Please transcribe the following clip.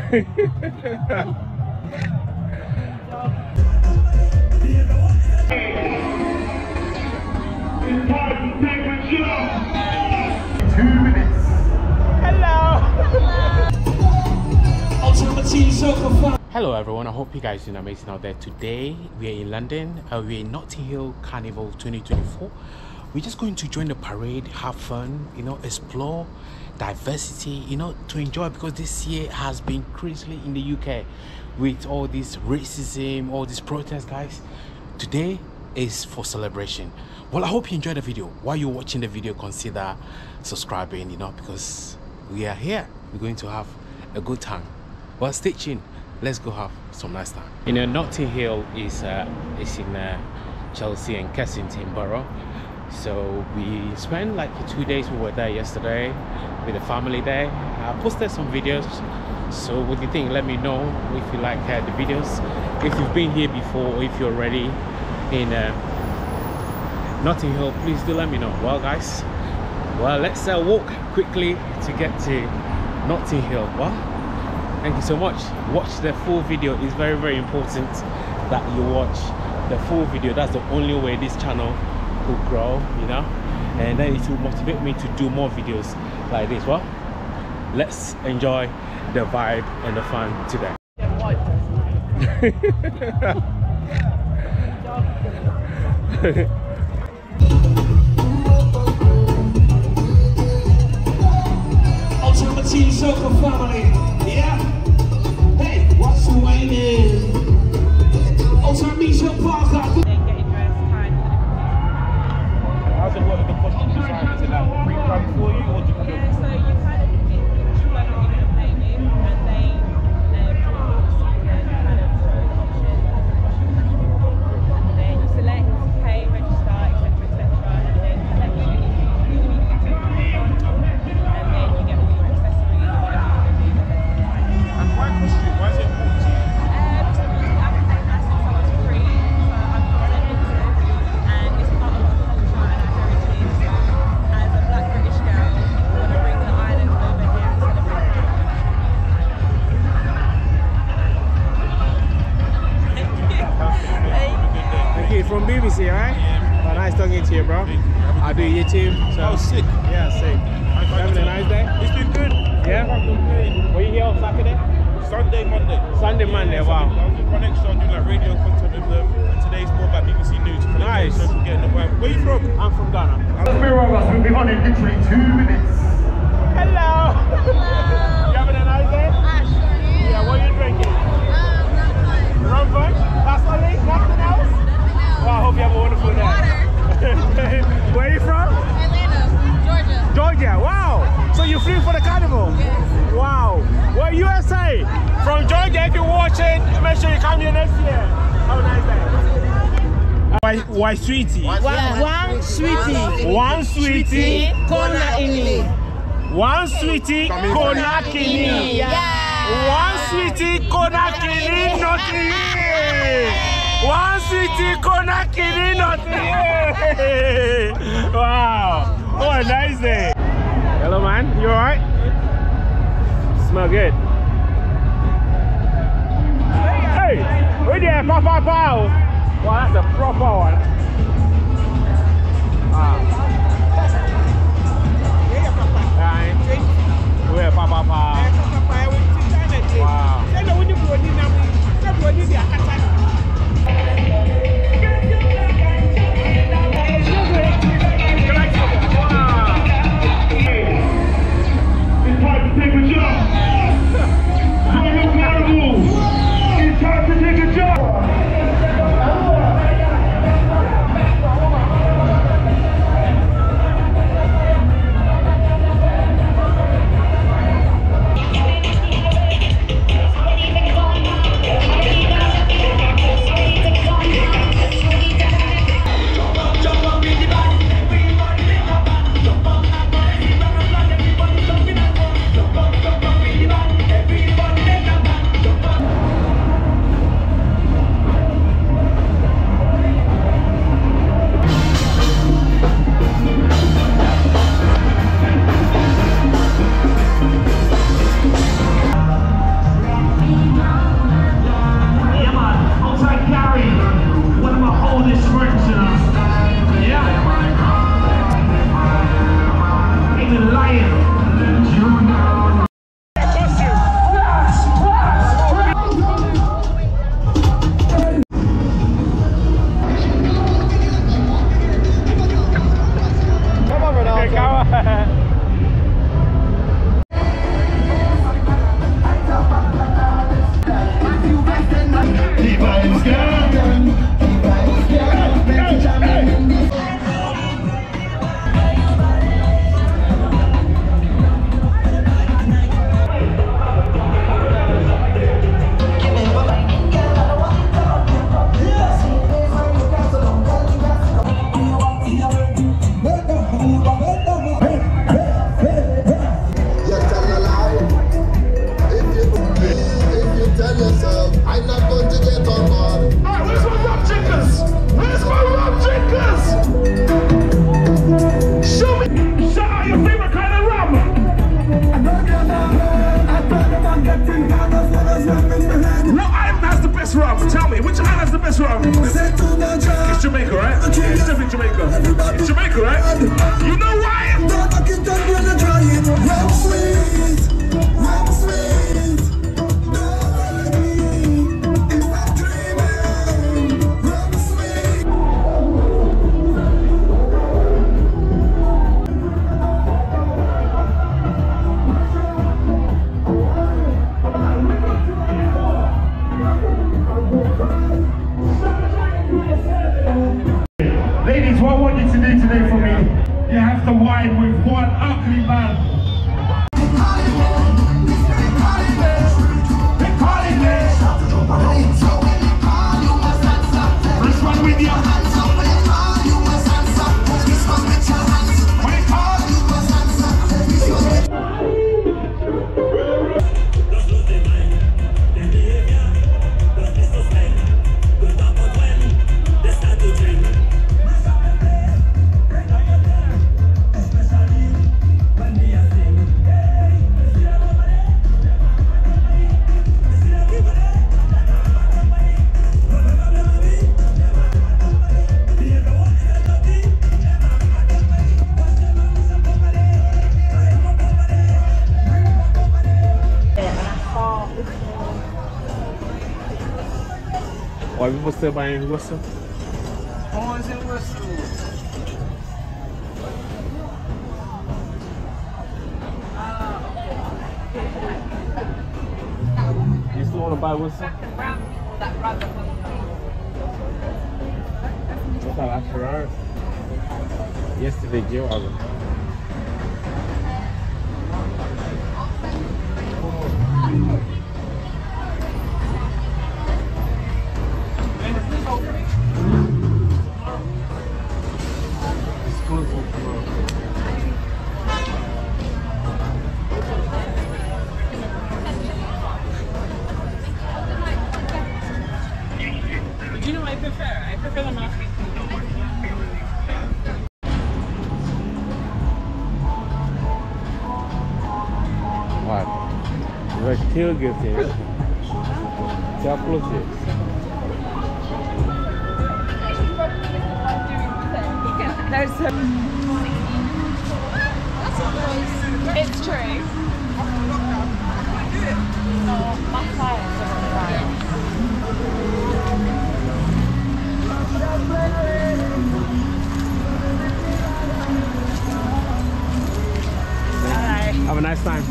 Hello everyone, I hope you guys are doing amazing out there. Today we are in London. We're in Notting Hill Carnival 2024. We're just going to join the parade, have fun, you know, explore diversity, you know, to enjoy, because this year has been crazy in the UK with all this racism, all these protests, guys. Today is for celebration. Well, I hope you enjoyed the video. While you're watching the video, consider subscribing, you know, because we are here. We're going to have a good time. Well, stay tuned. Let's go have some nice time. You know, Notting Hill is in Chelsea and Kensington Borough. So we spent like 2 days. We were there yesterday with the family there. I posted some videos. So what do you think? Let me know if you like the videos. If you've been here before, or if you're already in Notting Hill, please do let me know. Well, guys, well, let's walk quickly to get to Notting Hill. Well, thank you so much. Watch the full video. It's very, very important that you watch the full video. That's the only way this channel will grow, you know, and then it will motivate me to do more videos like this. Well, let's enjoy the vibe and the fun today. Ultimate Team Circle family, yeah. Hey, what's the waiting? Ultimate Misha Parker. Getting dressed, time. How's it work with the costume design? Is it like pre-planned for you, or do you Yeah, so you kind of pick which one that you're going to play with, and then during the season, kind of show the options, and then you select, pay, register, etc., and then select any and then you get all your accessories or whatever you're going to do. And why costume? Why is it important to you? So I've played lessons, so it's free, so I'm presented, and it's part of our culture and our heritage. So as a black British girl, we want to bring the island over here and celebrate it. Thank you. From BBC, right? Yeah. Oh, nice talking to you, bro. I do YouTube. So. Oh, sick. Yeah, sick. Having a nice day? It's been good. Yeah? Were you here on Saturday? Sunday, Monday. Sunday, Monday, wow. I was with Connection, doing like radio content with them. And today's more about BBC News. Nice. So getting the vibe. Where are you from? I'm from Ghana. Let's be right back. We'll be on in literally 2 minutes. Hello. Hello. You having a nice day? Sure. Yeah, what are you drinking? Rum punch. That's only? Nothing else? Well, I hope you have a wonderful day. Water. Where are you from? Atlanta, Georgia. Georgia, wow. So you flew for the carnival? Yes. Wow. Well, USA. From Georgia, if you're watching, make sure you come here next year. Have a nice day. Why sweetie? One sweetie. One sweetie. Kona ini. One sweetie. Kona kini. One sweetie. Kona kini. Not here. One sweetie. Kona kini. Not here. Wow. What a nice day. Hello, man. You alright? Smell good. Hey, where there, Papa Pao? Wow, that's a proper one. Where Papa Pao? Wow. It's time to take a jump. Join the carnival. It's time to take a jump. Jamaica, right? It's definitely Jamaica. It's Jamaica, right? You know why? Ladies, what I want you to do today for me, you have to wine with one ugly man. This one with you. Olha você vai em você. 11 você. You still want to buy what's up? What's that last Ferrari? Yesterday, Joe. Do you know what I prefer? I prefer the not. What? Like tailgate here. See how close it is. There's some. It's true. No, my clients are fine. Have a nice time.